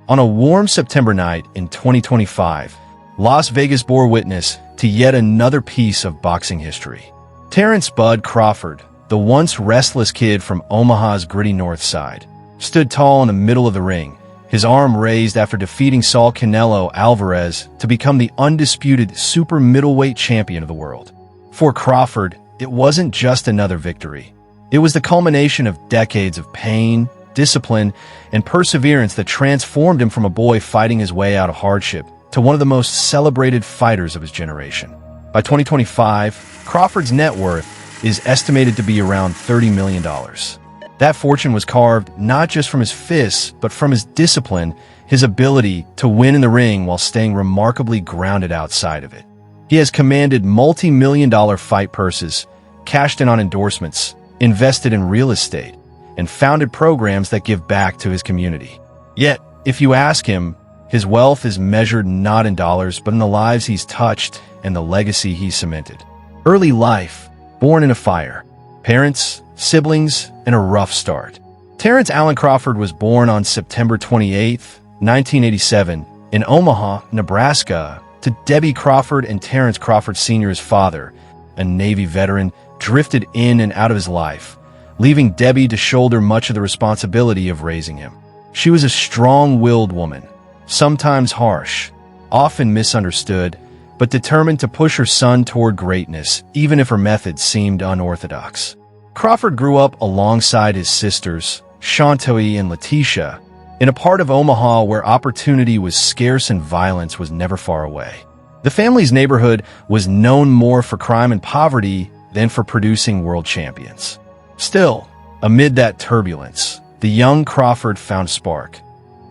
On a warm September night in 2025, Las Vegas bore witness to yet another piece of boxing history. Terence "Bud" Crawford, the once restless kid from Omaha's gritty north side, stood tall in the middle of the ring, his arm raised after defeating Saúl Canelo Álvarez to become the undisputed super middleweight champion of the world. For Crawford, it wasn't just another victory. It was the culmination of decades of pain, discipline, and perseverance that transformed him from a boy fighting his way out of hardship to one of the most celebrated fighters of his generation. By 2025, Crawford's net worth is estimated to be around $30 million. That fortune was carved not just from his fists, but from his discipline, his ability to win in the ring while staying remarkably grounded outside of it. He has commanded multi-million-dollar fight purses, cashed in on endorsements, invested in real estate, and founded programs that give back to his community. Yet, if you ask him, his wealth is measured not in dollars, but in the lives he's touched and the legacy he's cemented. Early life, born in a fire. Parents, siblings, and a rough start. Terence Allen Crawford was born on September 28, 1987, in Omaha, Nebraska, to Debbie Crawford and Terence Crawford Sr.'s father, a Navy veteran, drifted in and out of his life, leaving Debbie to shoulder much of the responsibility of raising him. She was a strong-willed woman, sometimes harsh, often misunderstood, but determined to push her son toward greatness, even if her methods seemed unorthodox. Crawford grew up alongside his sisters, Shantoy and Letitia, in a part of Omaha where opportunity was scarce and violence was never far away. The family's neighborhood was known more for crime and poverty than for producing world champions. Still, amid that turbulence, the young Crawford found a spark,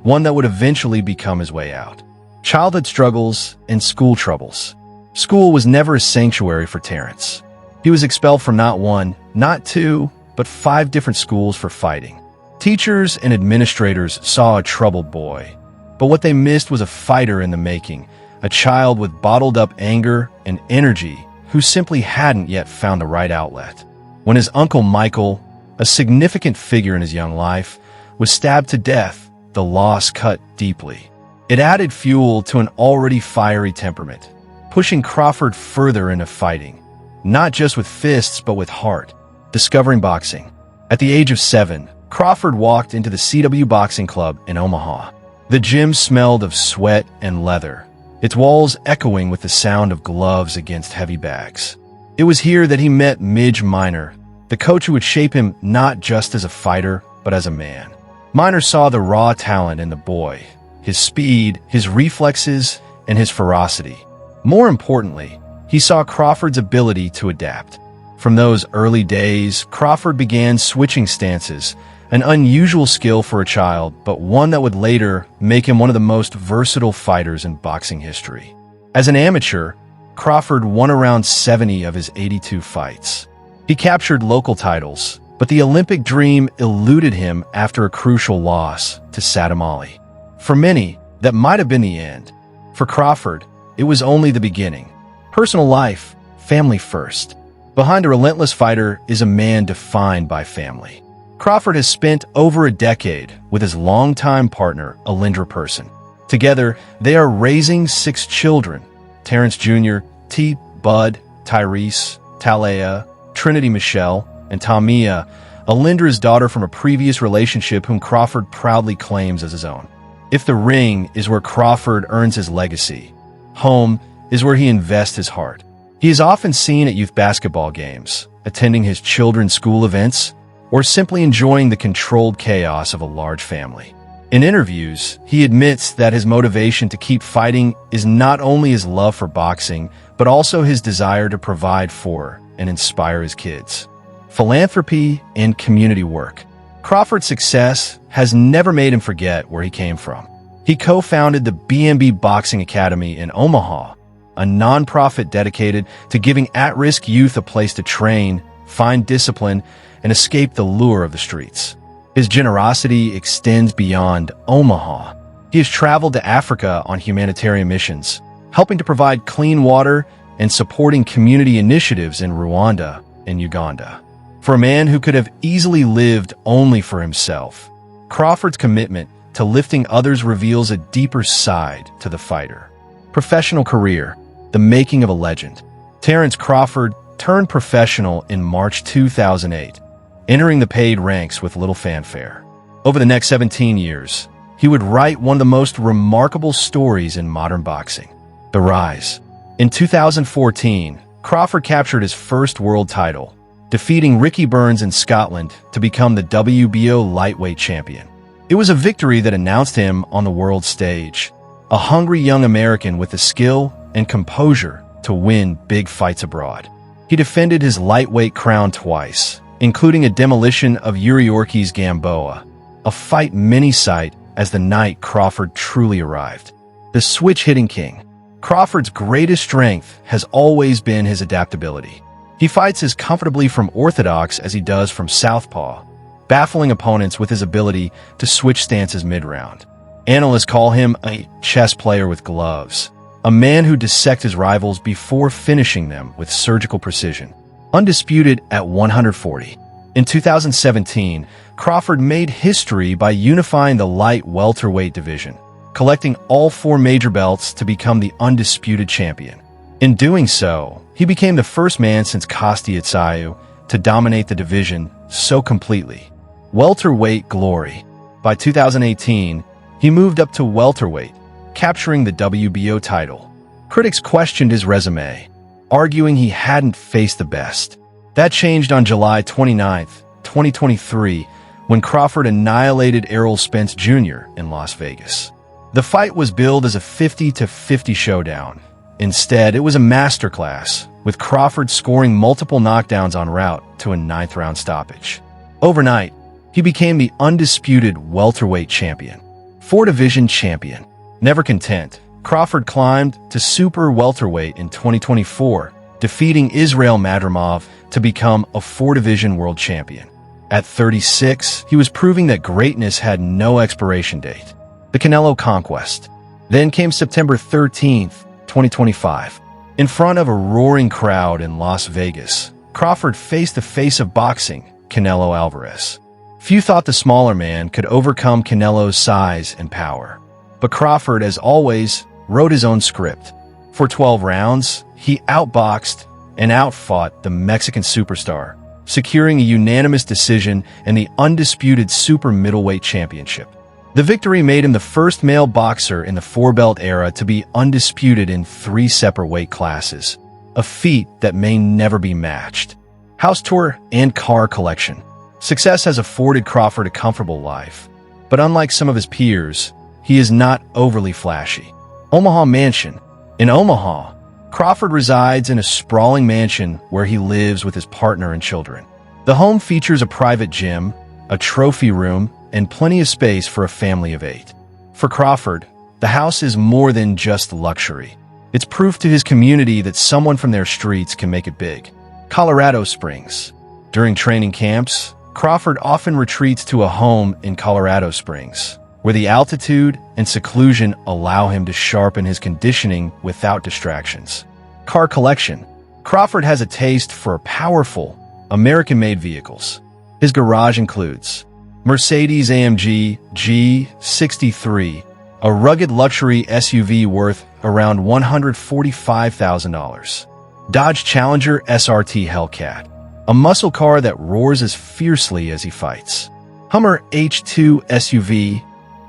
one that would eventually become his way out. Childhood struggles and school troubles. School was never a sanctuary for Terence. He was expelled from not one, not two, but 5 different schools for fighting. Teachers and administrators saw a troubled boy, but what they missed was a fighter in the making, a child with bottled-up anger and energy who simply hadn't yet found the right outlet. When his uncle Michael, a significant figure in his young life, was stabbed to death, the loss cut deeply. It added fuel to an already fiery temperament, pushing Crawford further into fighting, not just with fists but with heart. Discovering boxing. At the age of 7, Crawford walked into the CW Boxing Club in Omaha. The gym smelled of sweat and leather, its walls echoing with the sound of gloves against heavy bags. It was here that he met Midge Minor, the coach who would shape him not just as a fighter, but as a man. Minor saw the raw talent in the boy, his speed, his reflexes, and his ferocity. More importantly, he saw Crawford's ability to adapt. From those early days, Crawford began switching stances, an unusual skill for a child, but one that would later make him one of the most versatile fighters in boxing history. As an amateur, Crawford won around 70 of his 82 fights. He captured local titles, but the Olympic dream eluded him after a crucial loss to Saddam Ali. For many, that might have been the end. For Crawford, it was only the beginning. Personal life, family first. Behind a relentless fighter is a man defined by family. Crawford has spent over a decade with his longtime partner, Alindra Person. Together, they are raising 6 children: Terence Jr., T. Bud, Tyrese, Talea, Trinity Michelle, and Tamia, Alindra's daughter from a previous relationship whom Crawford proudly claims as his own. If the ring is where Crawford earns his legacy, home is where he invests his heart. He is often seen at youth basketball games, attending his children's school events, or simply enjoying the controlled chaos of a large family. In interviews, he admits that his motivation to keep fighting is not only his love for boxing, but also his desire to provide for and inspire his kids. Philanthropy and community work. Crawford's success has never made him forget where he came from. He co-founded the BMB Boxing Academy in Omaha, a nonprofit dedicated to giving at-risk youth a place to train, find discipline, and escape the lure of the streets. His generosity extends beyond Omaha. He has traveled to Africa on humanitarian missions, helping to provide clean water and supporting community initiatives in Rwanda and Uganda. For a man who could have easily lived only for himself, Crawford's commitment to lifting others reveals a deeper side to the fighter. Professional career, the making of a legend. Terence Crawford turned professional in March 2008, entering the paid ranks with little fanfare. Over the next 17 years, he would write one of the most remarkable stories in modern boxing, the rise. In 2014, Crawford captured his first world title, defeating Ricky Burns in Scotland to become the WBO lightweight champion. It was a victory that announced him on the world stage, a hungry young American with the skill and composure to win big fights abroad. He defended his lightweight crown twice, including a demolition of Yuriorkis Gamboa, a fight many cite as the night Crawford truly arrived. The switch-hitting king. Crawford's greatest strength has always been his adaptability. He fights as comfortably from orthodox as he does from southpaw, baffling opponents with his ability to switch stances mid-round. Analysts call him a chess player with gloves, a man who dissects his rivals before finishing them with surgical precision. Undisputed at 140. In 2017, Crawford made history by unifying the light welterweight division, collecting all 4 major belts to become the undisputed champion. In doing so, he became the first man since Costi at Saúl to dominate the division so completely. Welterweight glory. By 2018, he moved up to welterweight, capturing the WBO title. Critics questioned his resume, arguing he hadn't faced the best. That changed on July 29, 2023, when Crawford annihilated Errol Spence Jr. in Las Vegas. The fight was billed as a 50-50 showdown. Instead, it was a masterclass, with Crawford scoring multiple knockdowns en route to a 9th-round stoppage. Overnight, he became the undisputed welterweight champion. 4-division champion. Never content, Crawford climbed to super welterweight in 2024, defeating Israil Madrimov to become a 4-division world champion. At 36, he was proving that greatness had no expiration date. The Canelo conquest. Then came September 13th, 2025. In front of a roaring crowd in Las Vegas, Crawford faced the face of boxing, Canelo Álvarez. Few thought the smaller man could overcome Canelo's size and power. But Crawford, as always, wrote his own script. For 12 rounds, he outboxed and outfought the Mexican superstar, securing a unanimous decision and the undisputed super middleweight championship. The victory made him the first male boxer in the 4-belt era to be undisputed in 3 separate weight classes, a feat that may never be matched. House tour and car collection. Success has afforded Crawford a comfortable life, but unlike some of his peers, he is not overly flashy. Omaha mansion. In Omaha, Crawford resides in a sprawling mansion where he lives with his partner and children. The home features a private gym, a trophy room, and plenty of space for a family of 8. For Crawford, the house is more than just luxury. It's proof to his community that someone from their streets can make it big. Colorado Springs. During training camps, Crawford often retreats to a home in Colorado Springs, where the altitude and seclusion allow him to sharpen his conditioning without distractions. Car collection. Crawford has a taste for powerful, American-made vehicles. His garage includes Mercedes-AMG G63, a rugged luxury SUV worth around $145,000. Dodge Challenger SRT Hellcat, a muscle car that roars as fiercely as he fights. Hummer H2 SUV,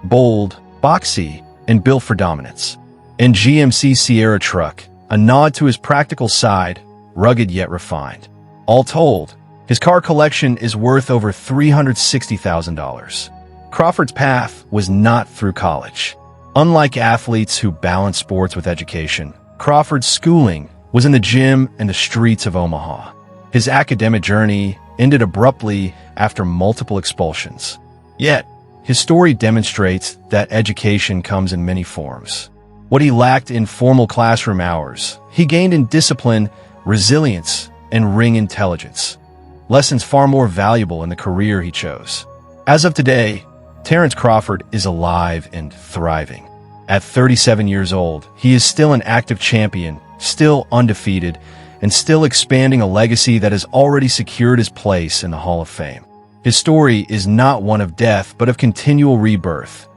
bold, boxy, and built for dominance. And GMC Sierra truck, a nod to his practical side, rugged yet refined. All told, his car collection is worth over $360,000. Crawford's path was not through college. Unlike athletes who balance sports with education, Crawford's schooling was in the gym and the streets of Omaha. His academic journey ended abruptly after multiple expulsions. Yet, his story demonstrates that education comes in many forms. What he lacked in formal classroom hours, he gained in discipline, resilience, and ring intelligence. Lessons far more valuable in the career he chose. As of today, Terence Crawford is alive and thriving. At 37 years old, he is still an active champion, still undefeated, and still expanding a legacy that has already secured his place in the Hall of Fame. His story is not one of death, but of continual rebirth,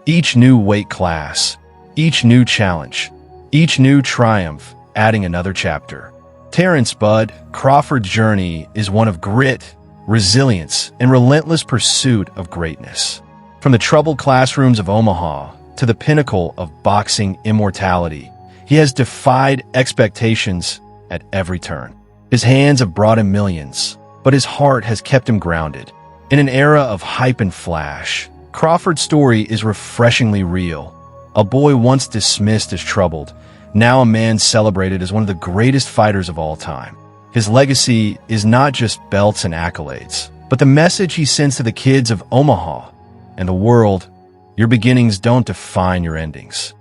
Each new weight class, each new challenge, each new triumph adding another chapter. Terence "Bud" Crawford's journey is one of grit, resilience, and relentless pursuit of greatness. From the troubled classrooms of Omaha to the pinnacle of boxing immortality, he has defied expectations at every turn. His hands have brought him millions, but his heart has kept him grounded. In an era of hype and flash, Crawford's story is refreshingly real. A boy once dismissed as troubled, now a man celebrated as one of the greatest fighters of all time. His legacy is not just belts and accolades, but the message he sends to the kids of Omaha and the world: your beginnings don't define your endings.